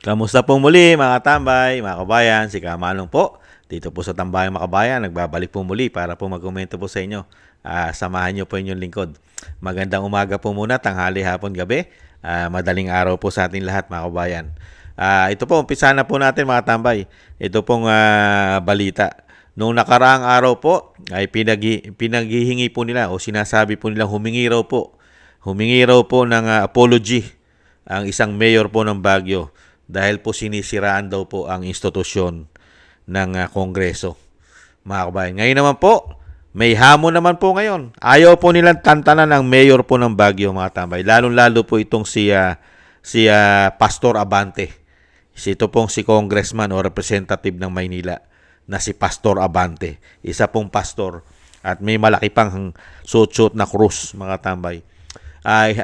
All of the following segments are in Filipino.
Kamusta po muli mga tambay, mga kabayan, si Kamanong po. Dito po sa Tambayang Makabayan, nagbabalik po muli para po magkomento po sa inyo. Samahan niyo po inyong lingkod. Magandang umaga po muna, tanghali, hapon, gabi. Madaling araw po sa ating lahat mga kabayan. Ito po, umpisa na po natin mga tambay. Ito pong balita. Noong nakaraang araw po, ay pinaghihingi po nila o sinasabi po nilang humingi raw po. Humingi raw po ng apology ang isang mayor po ng Baguio dahil po sinisiraan daw po ang institusyon ng Kongreso. Mga kabayan, ngayon naman po, may hamon naman po ngayon. Ayaw po nilang tantanan ang mayor po ng Baguio, mga tambay. Lalong-lalo po itong si Pastor Abante. Ito pong si congressman o representative ng Maynila na si Pastor Abante. Isa pong pastor at may malaki pang suot-suot na krus, mga tambay.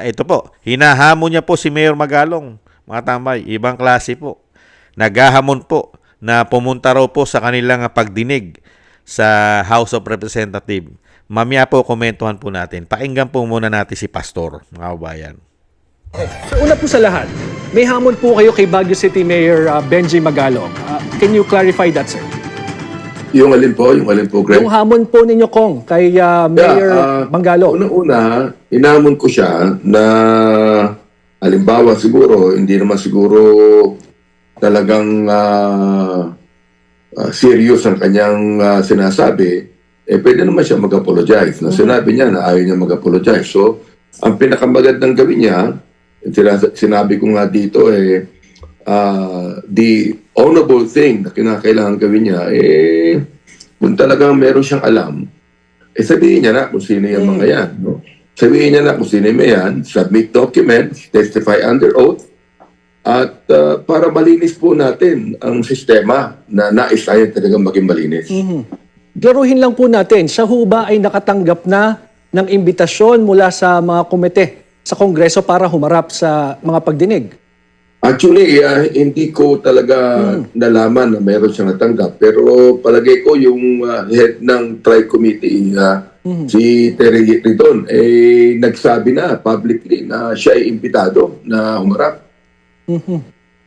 Ito po, hinahamon niya po si Mayor Magalong, mga tambay, ibang klase po. Naghahamon po na pumunta raw po sa kanilang pagdinig sa House of Representatives. Mamaya po komentuhan po natin. Pakinggan po muna natin si Pastor, mga kabayan. So una po sa lahat, may hamon po kayo kay Baguio City Mayor Benji Magalong. Can you clarify that, sir? Yung alin po, Greg? Yung hamon po ninyo, Kong, kay Mayor Magalong. Unang-una, inamon ko siya na halimbawa siguro, hindi naman siguro talagang serious ang kanyang sinasabi, pwede naman siya mag-apologize. Na sinabi niya na ayaw niya mag-apologize. So, ang pinakamagandang gawin niya, sinabi ko nga dito, the honorable thing na kinakailangan gawin niya, kung talagang meron siyang alam, sabihin niya na kung sino yung mga yan. No? Sabihin niya na kung sino yung yan, submit documents, testify under oath, at para malinis po natin ang sistema na nais tayo talagang maging malinis. Klaruhin lang po natin, siya ho ba ay nakatanggap na ng imbitasyon mula sa mga komite sa Kongreso para humarap sa mga pagdinig? Actually, hindi ko talaga nalaman na meron siyang natanggap. Pero palagay ko yung head ng tri-committee, si Terry Riton, nagsabi na publicly na siya ay imbitado na humarap.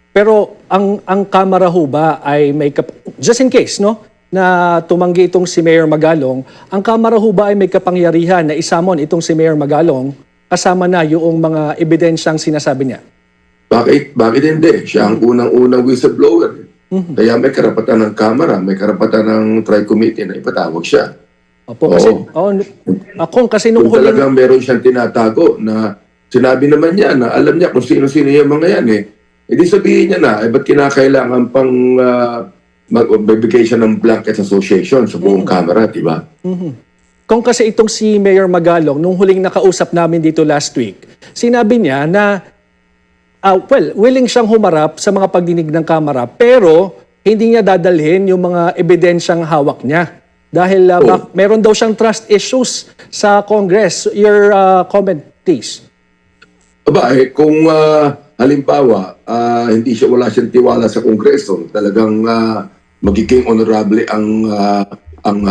Pero ang Kamara ho ba ay may just in case no na tumanggi itong si Mayor Magalong, ang Kamara ho ba ay may kapangyarihan na isamon itong si Mayor Magalong kasama na yung mga ebidensyang sinasabi niya? Bakit hindi? Siya ang unang-unang whistleblower. Kaya may karapatan ng Kamara, may karapatan ng tri-committee na ipatawag siya. Opo, kasi kasi nung kung talagang meron siyang tinatago na sinabi naman niya na alam niya kung sino-sino yung mga yan Hindi sabihin niya na, ba't kinakailangan pang magbibigay siya ng blanket association sa buong Kamara, di ba? Kung kasi itong si Mayor Magalong, nung huling nakausap namin dito last week, sinabi niya na, willing siyang humarap sa mga pagdinig ng Kamara, pero hindi niya dadalhin yung mga ebidensyang hawak niya. Dahil meron daw siyang trust issues sa Congress. Your comment, please. Kung halimbawa, wala siyang tiwala sa Kongreso, talagang magiging honorable ang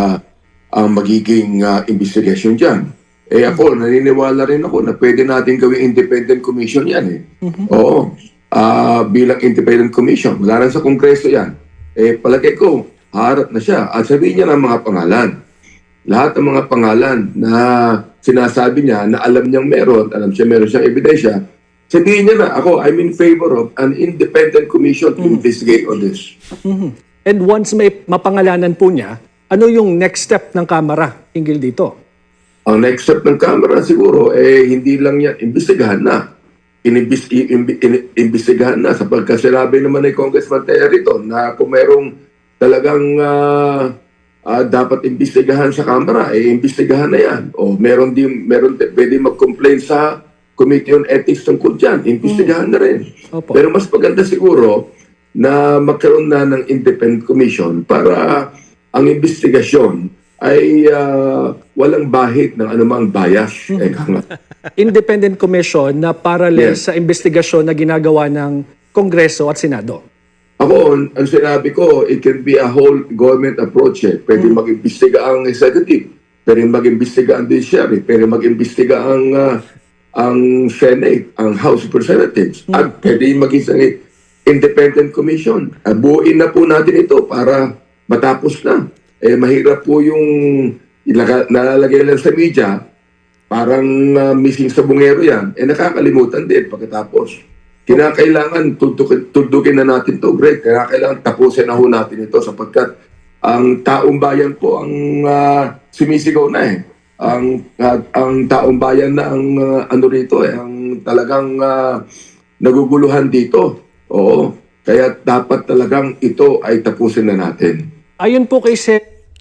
magiging investigation dyan. Ako, naniniwala rin ako na pwede natin gawing independent commission yan Oo. Bilang independent commission, wala na sa Kongreso yan. Palagay ko, harap na siya. At sabihin niya ng mga pangalan. Lahat ng mga pangalan na sinasabi niya na alam niyang meron siyang ebidensya, sabihin niya na, I'm in favor of an independent commission to investigate on this. And once may mapangalanan po niya, ano yung next step ng Kamara hinggil dito? Ang next step ng Kamara siguro, hindi lang yan, imbestigahan na. Imbestigahan na sapagkat sinabi naman ni Congressman Territon na kung merong talagang dapat imbestigahan sa Kamara, imbestigahan na yan. O meron pwede mag-complain sa Committee on Ethics tungkol dyan, imbestigahan na rin. Opo. Pero mas maganda siguro na magkaroon na ng independent commission para ang investigasyon ay walang bahid ng anumang bias. Independent commission na parallel sa investigasyon na ginagawa ng Kongreso at Senado. Ako, ang sinabi ko, it can be a whole government approach. Pwede mag-imbestiga ang executive, pwede mag-imbestiga ang judiciary, pwede mag-imbestiga ang Senate, ang House of Representatives, at pwede independent commission. Buuin na po natin ito para matapos na. Mahirap po yung nalalagay lang sa media, parang missing sa bungero yan. Nakakalimutan din pagkatapos. Kinakailangan tudukin na natin to, Greg. Kinakailangan tapusin na ho natin ito sapagkat ang taong bayan po ang sumisigaw na eh. Ang taong bayan na ang ano rito eh, ang talagang naguguluhan dito. Oo. Kaya dapat talagang ito ay tapusin na natin. Ayon po kay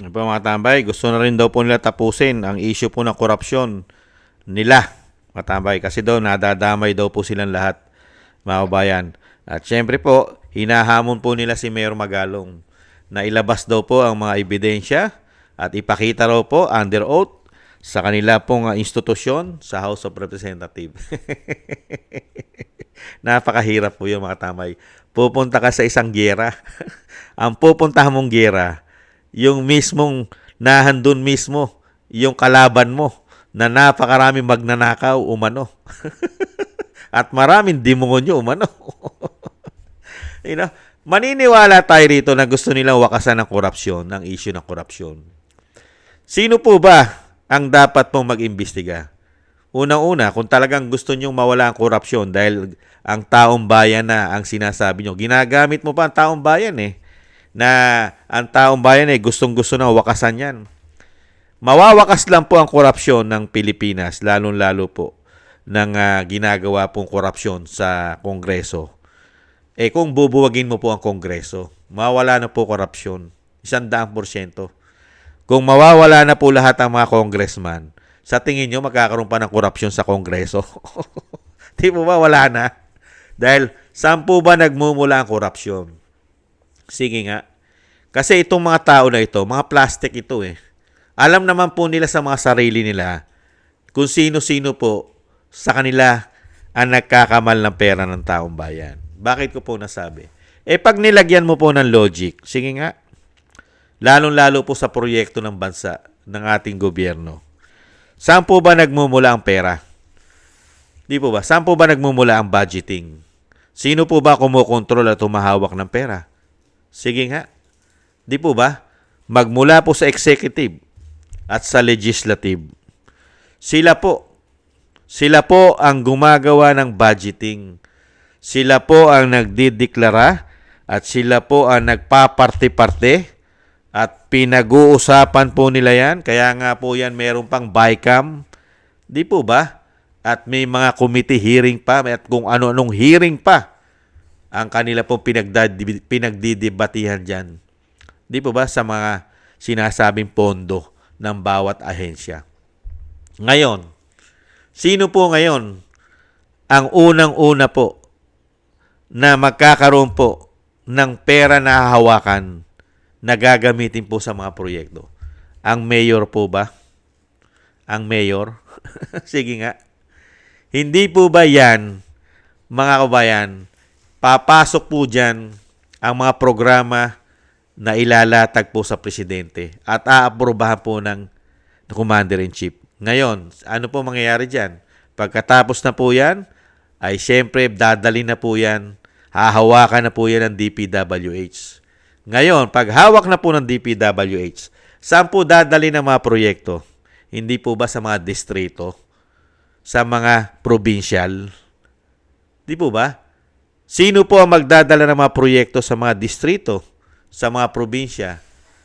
Ano po mga tambay, gusto na rin daw po nila tapusin ang issue po ng korupsyon nila, mga tambay, kasi daw nadadamay daw po silang lahat, mga kabayan. At syempre po, hinahamon po nila si Mayor Magalong na ilabas daw po ang mga ebidensya at ipakita raw po under oath sa kanila pong institusyon sa House of Representatives. Napakahirap po yun, mga tambay. Pupunta ka sa isang giyera. Ang pupuntahan mong giyera, yung mismong nahandun mismo, yung kalaban mo, na napakaraming magnanakaw umano. At maraming demonyo umano. You know, maniniwala tayo rito na gusto nilang wakasan ng korupsyon, ng issue ng korupsyon. Sino po ba ang dapat pong mag-imbestiga? Unang-una, kung talagang gusto nyong mawala ang korupsyon dahil ang taong bayan na ang sinasabi nyo, ginagamit mo pa ang taong bayan eh, na ang taong bayan eh gustong-gusto na wakasan yan. Mawawakas lang po ang korupsyon ng Pilipinas, lalong-lalo po ng ginagawa pong korupsyon sa Kongreso. Kung bubuwagin mo po ang Kongreso, mawawala na po korupsyon, 100%. Kung mawawala na po lahat ang mga congressman, sa tingin nyo magkakaroon pa ng korupsyon sa Kongreso? Di po ba wala na? Dahil saan po ba nagmumula ang korupsyon? Sige nga. Kasi itong mga tao na ito, mga plastic ito eh. Alam naman po nila sa mga sarili nila kung sino-sino po sa kanila ang nagkakamal ng pera ng taong bayan. Bakit ko po nasabi? Pag nilagyan mo po ng logic, sige nga, lalong-lalo po sa proyekto ng bansa, ng ating gobyerno. Saan po ba nagmumula ang pera? Di po ba? Saan po ba nagmumula ang budgeting? Sino po ba kumukontrol at humahawak ng pera? Sige nga. Di po ba? Magmula po sa executive at sa legislative. Sila po ang gumagawa ng budgeting. Sila po ang nagdideklara at sila po ang nagpaparte-parte at pinag-uusapan po nila yan. Kaya nga po yan meron pang BICAM. Di po ba? At may mga committee hearing pa at kung ano-anong hearing pa ang kanila pong pinagdidebatihan dyan. Di po ba sa mga sinasabing pondo ng bawat ahensya? Ngayon, sino po ngayon ang unang-una po na magkakaroon po ng pera na hahawakan na gagamitin po sa mga proyekto? Ang mayor po ba? Ang mayor? Sige nga. Hindi po ba yan, mga kabayan, papasok po dyan ang mga programa na ilalatag po sa presidente at aaprubahan po ng Commander-in-Chief. Ngayon, ano po mangyayari dyan? Pagkatapos na po yan, ay siyempre dadalhin na po yan, hahawakan na po yan ng DPWH. Ngayon, pag hawak na po ng DPWH, saan po dadalhin ang mga proyekto? Hindi po ba sa mga distrito? Sa mga provincial? Di po ba? Sino po ang magdadala ng mga proyekto sa mga distrito, sa mga probinsya?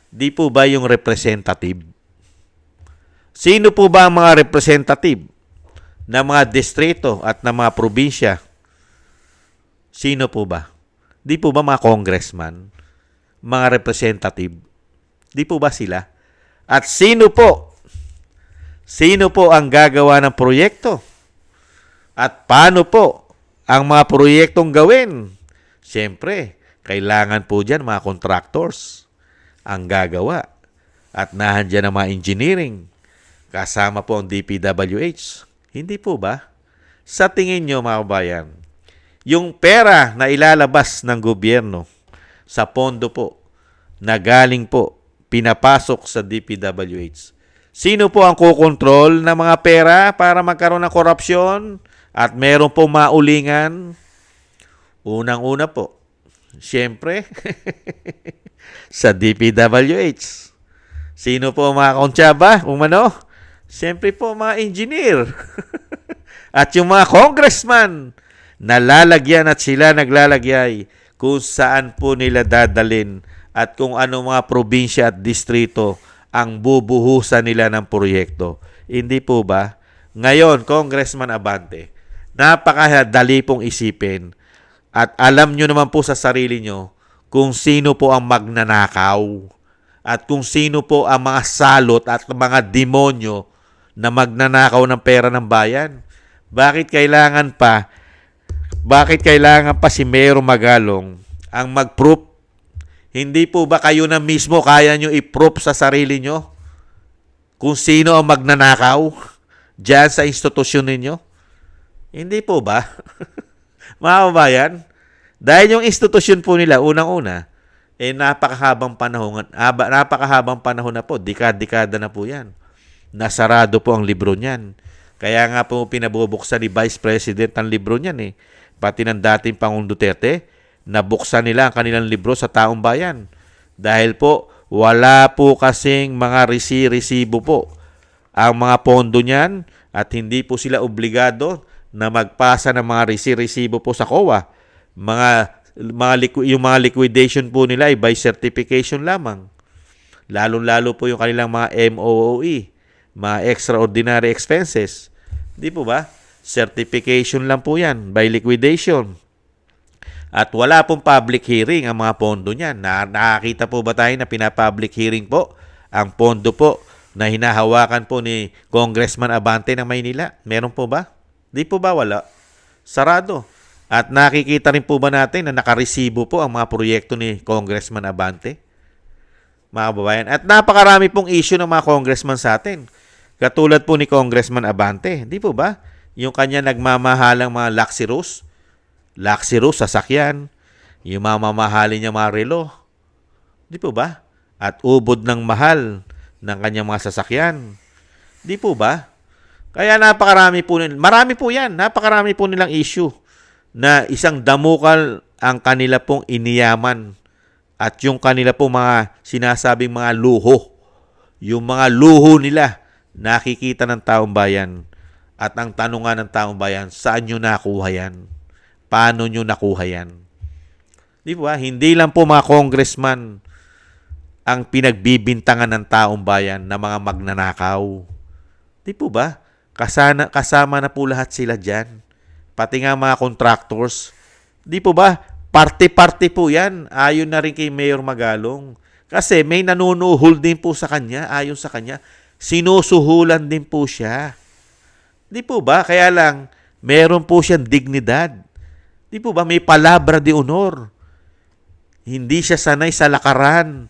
Di po ba yung representative? Sino po ba ang mga representative ng mga distrito at ng mga probinsya? Sino po ba? Di po ba mga congressman? Mga representative? Di po ba sila? At sino po? Sino po ang gagawa ng proyekto? At paano po ang mga proyektong gawin? Siyempre, kailangan po dyan mga contractors ang gagawa. At nahandyan ang mga engineering. Kasama po ang DPWH. Hindi po ba? Sa tingin nyo, mga kabayan, yung pera na ilalabas ng gobyerno sa pondo po na galing po, pinapasok sa DPWH, sino po ang kukontrol ng mga pera para magkaroon ng korupsyon at meron po maulingan? Unang-una po, Siyempre, sa DPWH. Sino po ang mga konsyaba? Umano? Siyempre po mga engineer. At yung mga congressman, nalalagyan at sila naglalagyay kung saan po nila dadalin at kung ano mga probinsya at distrito ang bubuhusan nila ng proyekto. Hindi po ba? Ngayon, Congressman Abante, napakadali pong isipin at alam nyo naman po sa sarili nyo kung sino po ang magnanakaw at kung sino po ang mga salot at mga demonyo na magnanakaw ng pera ng bayan. Bakit kailangan pa si Mayor Magalong ang mag-proof? Hindi po ba kayo na mismo kaya nyo i-proof sa sarili nyo kung sino ang magnanakaw dyan sa institusyon ninyo? Hindi po ba? Mga kabayan, dahil yung institusyon po nila, unang-una, napakahabang panahon na po, dekada na po yan. Nasarado po ang libro niyan. Kaya nga po pinabubuksan ni Vice President ang libro niyan eh. Pati ng dating Pangulong Duterte, nabuksan nila ang kanilang libro sa taong bayan. Dahil po, wala po kasing mga resibo po ang mga pondo niyan at hindi po sila obligado na magpasa ng mga resibo po sa COA. Yung mga liquidation po nila ay by certification lamang. Lalo-lalo po yung kanilang mga MOOE, mga extraordinary expenses. Di po ba? Certification lang po yan by liquidation. At wala pong public hearing ang mga pondo niyan. Nakakita po ba tayo na pinapublic hearing po ang pondo po na hinahawakan po ni Congressman Abante ng Maynila? Meron po ba? Di po ba wala? Sarado. At nakikita rin po ba natin na nakaresibo po ang mga proyekto ni Congressman Abante? Mga kababayan. At napakarami pong issue ng mga congressman sa atin. Katulad po ni Congressman Abante. Di po ba? Yung kanya nagmamahalang mga Luxury sasakyan. Yung mamahalin niya mga relo. Di po ba? At ubod ng mahal ng kanyang mga sasakyan. Di po ba? Kaya napakarami po marami po yan. Napakarami po nilang issue na isang damukal ang kanila pong iniyaman at yung kanila pong mga sinasabing mga luho. Yung mga luho nila nakikita ng taong bayan. At ang tanungan ng taong bayan, saan nyo nakuha yan? Paano nyo nakuha yan? Di ba? Hindi lang po mga congressman ang pinagbibintangan ng taong bayan na mga magnanakaw. Di po ba? Kasama na po lahat sila dyan. Pati nga mga contractors. Di po ba? Parte-parte po yan. Ayon na rin kay Mayor Magalong. Kasi may nanunuhol din po sa kanya. Ayon sa kanya. Sinusuhulan din po siya. Di po ba? Kaya lang, meron po siyang dignidad. Di po ba? May palabra de honor. Hindi siya sanay sa lakaran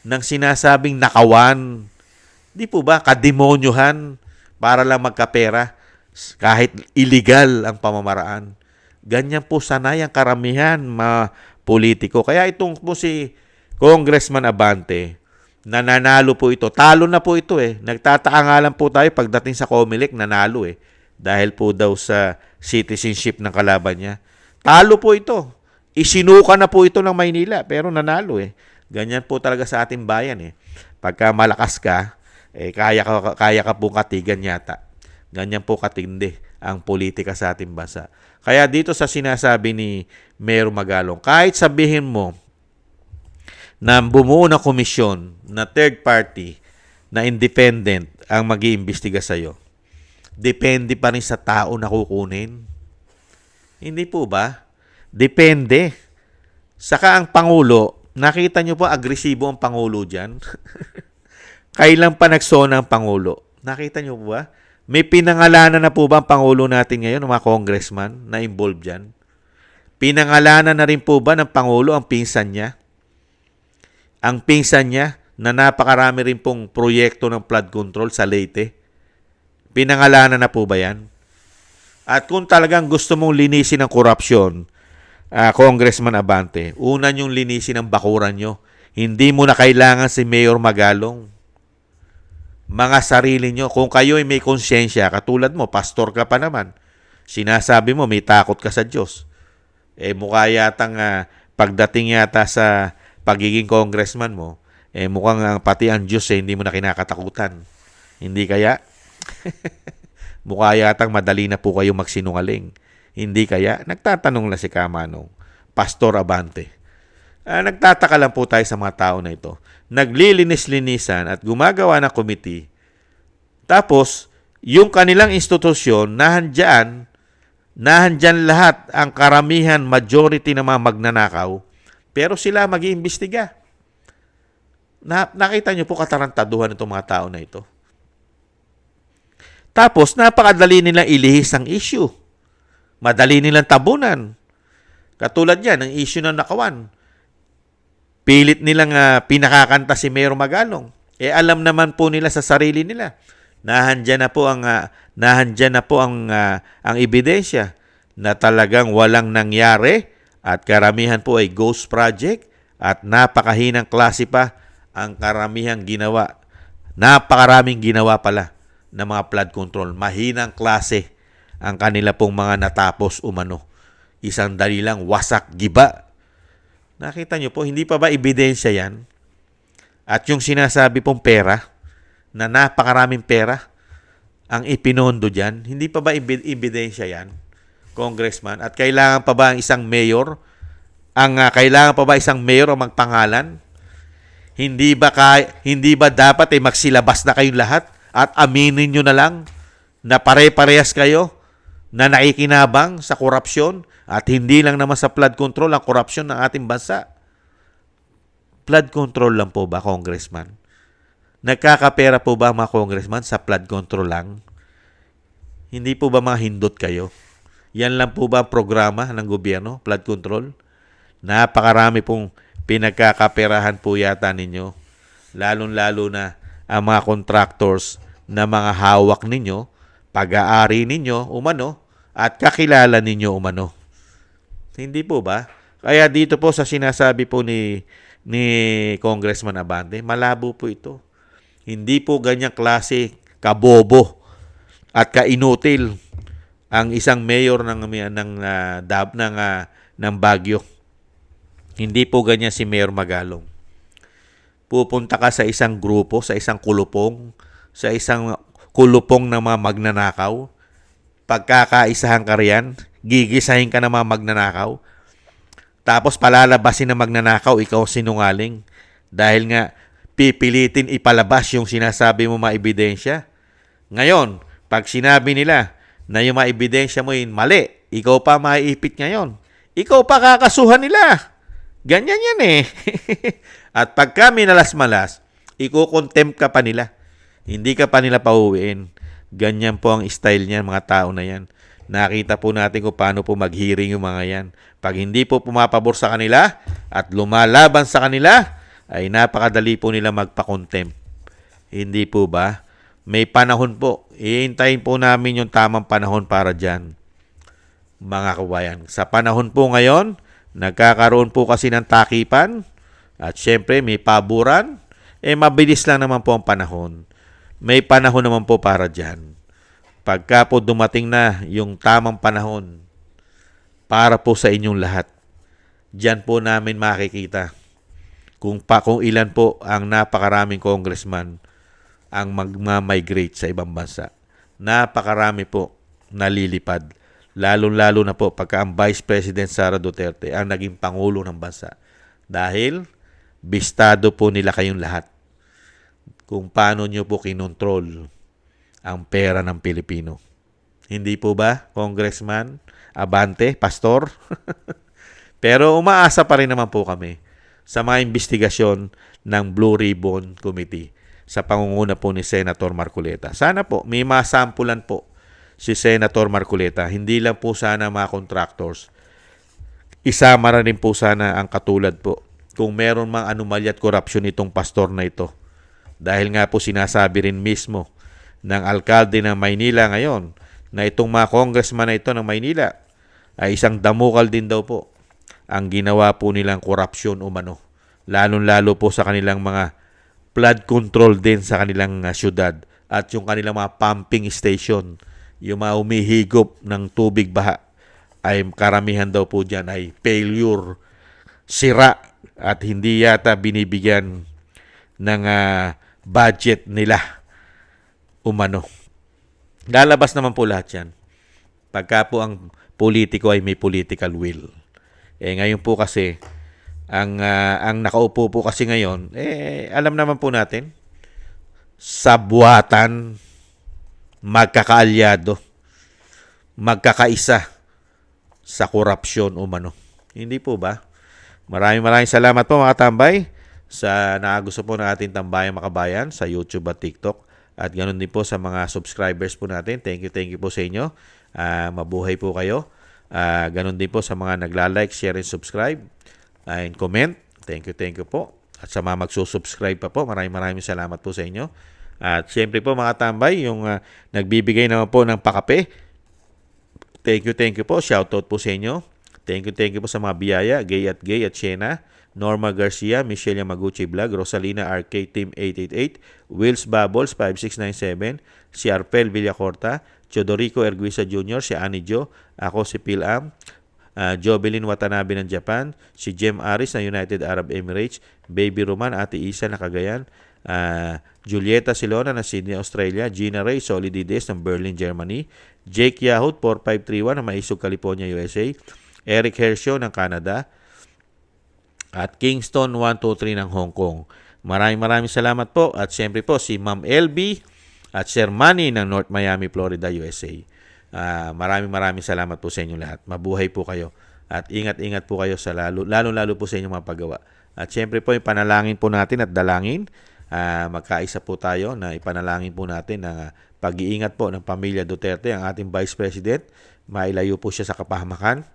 ng sinasabing nakawan. Di po ba? Kademonyohan para lang magkapera. Kahit illegal ang pamamaraan. Ganyan po sanay ang karamihan mga politiko. Kaya itong po si Congressman Abante, nananalo po ito. Talo na po ito eh. Nagtataka nga lang po tayo pagdating sa COMELEC, nanalo eh. Dahil po daw sa citizenship ng kalaban niya. Talo po ito. Isinuka na po ito ng Maynila pero nanalo eh. Ganyan po talaga sa ating bayan eh. Pagka malakas ka, kaya ka pong katigan yata. Ganyan po katindi ang politika sa ating bansa. Kaya dito sa sinasabi ni Mayor Magalong, kahit sabihin mo na bumuo na komisyon na third party na independent ang mag-iimbestiga sa'yo, depende pa rin sa tao na kukunin. Hindi po ba? Depende. Saka ang Pangulo, nakita nyo po agresibo ang Pangulo dyan? Kailan pa nagsona ang Pangulo? Nakita nyo po ba? May pinangalanan na po ba ang Pangulo natin ngayon, mga congressman na involved dyan? Pinangalanan na rin po ba ng Pangulo ang pinsan niya? Ang pinsan niya na napakarami rin pong proyekto ng flood control sa Leyte? Pinangalanan na po ba yan? At kung talagang gusto mong linisin ang korupsyon, Congressman Abante, una niyong linisin ang bakuran nyo. Hindi mo na kailangan si Mayor Magalong. Mga sarili nyo, kung kayo ay may konsyensya, katulad mo, pastor ka pa naman, sinasabi mo may takot ka sa Diyos. Mukha yatang pagdating yata sa pagiging congressman mo, mukhang pati ang Diyos hindi mo na kinakatakutan. Hindi kaya? Mukha yatang madali na po kayo magsinungaling. Hindi kaya? Nagtatanong lang si Kamanong, Pastor Abante. Nagtataka lang po tayo sa mga tao na ito. Naglilinis-linisan at gumagawa ng committee. Tapos, yung kanilang institusyon, nahandyan lahat ang karamihan, majority ng mga magnanakaw, pero sila mag-iimbestiga. Nakita nyo po katarantaduhan itong mga tao na ito. Tapos, napakadali nilang ilihis ang issue. Madali nilang tabunan. Katulad yan, ang issue ng nakawan. Pilit nilang pinakakanta si Mayor Magalong. Alam naman po nila sa sarili nila. Nahandyan na po ang ebidensya na talagang walang nangyari at karamihan po ay ghost project at napakahinang klase pa ang karamihang ginawa. Napakaraming ginawa pala ng mga flood control. Mahinang klase ang kanila pong mga natapos umano. Isang dali lang, wasak, giba. Nakita nyo po, hindi pa ba ebidensya yan? At yung sinasabi pong pera, na napakaraming pera ang ipinondo dyan, hindi pa ba ebidensya yan, Congressman? At kailangan pa ba isang mayor ang magpangalan? Hindi ba dapat magsilabas na kayong lahat at aminin nyo na lang na pare-parehas kayo na nakikinabang sa korupsyon at hindi lang naman sa flood control ang korupsyon ng ating bansa? Flood control lang po ba, Congressman? Nagkakapera po ba mga congressman sa flood control lang? Hindi po ba mga hindot kayo? Yan lang po ba ang programa ng gobyerno, flood control? Napakarami pong pinagkakaperahan po yata ninyo. Lalong-lalo na ang mga contractors na mga hawak ninyo, pag-aari ninyo umano, at kakilala ninyo umano. Hindi po ba? Kaya dito po sa sinasabi po ni Congressman Abante, malabo po ito. Hindi po ganyang klase kabobo at kainutil ang isang mayor ng Baguio. Hindi po ganyan si Mayor Magalong. Pupunta ka sa isang grupo, sa isang kulupong ng mga magnanakaw. Pagkakaisahan ka riyan, gigisahin ka ng mga magnanakaw. Tapos palalabasin ng magnanakaw, ikaw sinungaling. Dahil nga, pipilitin ipalabas yung sinasabi mo mga ebidensya. Ngayon, pag sinabi nila na yung mga ebidensya mo yun mali, ikaw pa maiipit ngayon. Ikaw pa kakasuhan nila. Ganyan yan eh. At pagka minalas-malas, iko-contempt ka pa nila. Hindi ka pa nila pauwiin. Ganyan po ang style niyan, mga tao na yan. Nakita po natin kung paano po mag-hearing yung mga yan. Pag hindi po pumapabor sa kanila at lumalaban sa kanila, ay napakadali po nila magpa-contempt. Hindi po ba? May panahon po. Iintayin po namin yung tamang panahon para dyan, mga kabayan. Sa panahon po ngayon, nagkakaroon po kasi ng takipan at syempre may paburan. Mabilis lang naman po ang panahon. May panahon naman po para dyan. Pagka po dumating na yung tamang panahon para po sa inyong lahat, dyan po namin makikita kung ilan po ang napakaraming congressman ang magma-migrate sa ibang bansa. Napakarami po nalilipad. Lalo-lalo na po pagka ang Vice President Sara Duterte ang naging Pangulo ng bansa. Dahil bistado po nila kayong lahat kung paano nyo po kinontrol ang pera ng Pilipino. Hindi po ba, Congressman Abante, Pastor? Pero umaasa pa rin naman po kami sa mga investigasyon ng Blue Ribbon Committee sa pangunguna po ni Senator Marcoleta. Sana po may masampulan po si Senator Marcoleta. Hindi lang po sana mga contractors. Isama na rin po sana ang katulad po kung meron mang anomalya at korupsyon itong pastor na ito. Dahil nga po sinasabi rin mismo ng alkalde ng Maynila ngayon na itong mga congressman na ito ng Maynila ay isang damukal din daw po ang ginawa po nilang korupsyon umano. Lalong-lalo po sa kanilang mga flood control din sa kanilang syudad at yung kanilang mga pumping station, yung mga umihigop ng tubig baha ay karamihan daw po dyan ay failure sira at hindi yata binibigyan ng budget nila umano. Lalabas naman po lahat yan. Pagka po ang politiko ay may political will. Ngayon po kasi, ang nakaupo po kasi ngayon, alam naman po natin, sabwatan, magkakaalyado, magkakaisa sa korupsyon umano. Hindi po ba? Maraming salamat po mga tambay sa nakagusto po ng ating Tambayang Makabayan sa YouTube at TikTok. At ganoon din po sa mga subscribers po natin. Thank you po sa inyo. Mabuhay po kayo. Ganoon din po sa mga nagla-like, share, and subscribe. And comment. Thank you po. At sa mga magsusubscribe pa po, maraming salamat po sa inyo. At siyempre po mga tambay, yung nagbibigay naman po ng pakape. Thank you po. Shoutout po sa inyo. Thank you po sa mga biyaya, Gay at Shena, Norma Garcia, Michelle Yamaguchi Vlog, Rosalina RK Team 888, Wills Bubbles 5697, si Arpel Villacorta, Chodorico Erguisa Jr., si Annie Jo, ako si Pilam, Jobelin Watanabe ng Japan, si Jem Aris ng United Arab Emirates, Baby Roman, Ate Isa na Cagayan, Julieta Silona ng Sydney, Australia, Gina Ray Solidides ng Berlin, Germany, Jake Yahut 4531 ng Maisog, California, USA, Eric Hershaw ng Canada, at Kingston 123 ng Hong Kong. Maraming salamat po. At siyempre po si Ma'am LB at Sir Manny ng North Miami, Florida, USA. Maraming salamat po sa inyo lahat. Mabuhay po kayo. At ingat po kayo sa lalo po sa inyong mga paggawa. At siyempre po ipanalangin po natin at dalangin. Magkaisa po tayo na ipanalangin po natin ang pag-iingat po ng pamilya Duterte, ang ating Vice President. Mailayo po siya sa kapahamakan.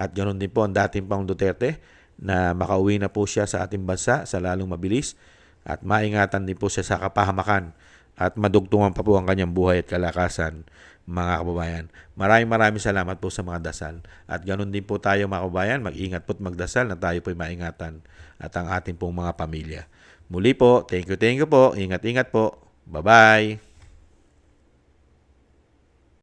At ganoon din po ang dating Pangulong Duterte na makauwi na po siya sa ating bansa sa lalong mabilis at maingatan din po siya sa kapahamakan at madugtungan pa po ang kanyang buhay at kalakasan, mga kababayan. Maraming salamat po sa mga dasal. At ganoon din po tayo mga kababayan, mag-ingat po at magdasal na tayo po'y maingatan at ang ating pong mga pamilya. Muli po, thank you po. Ingat po. Bye-bye.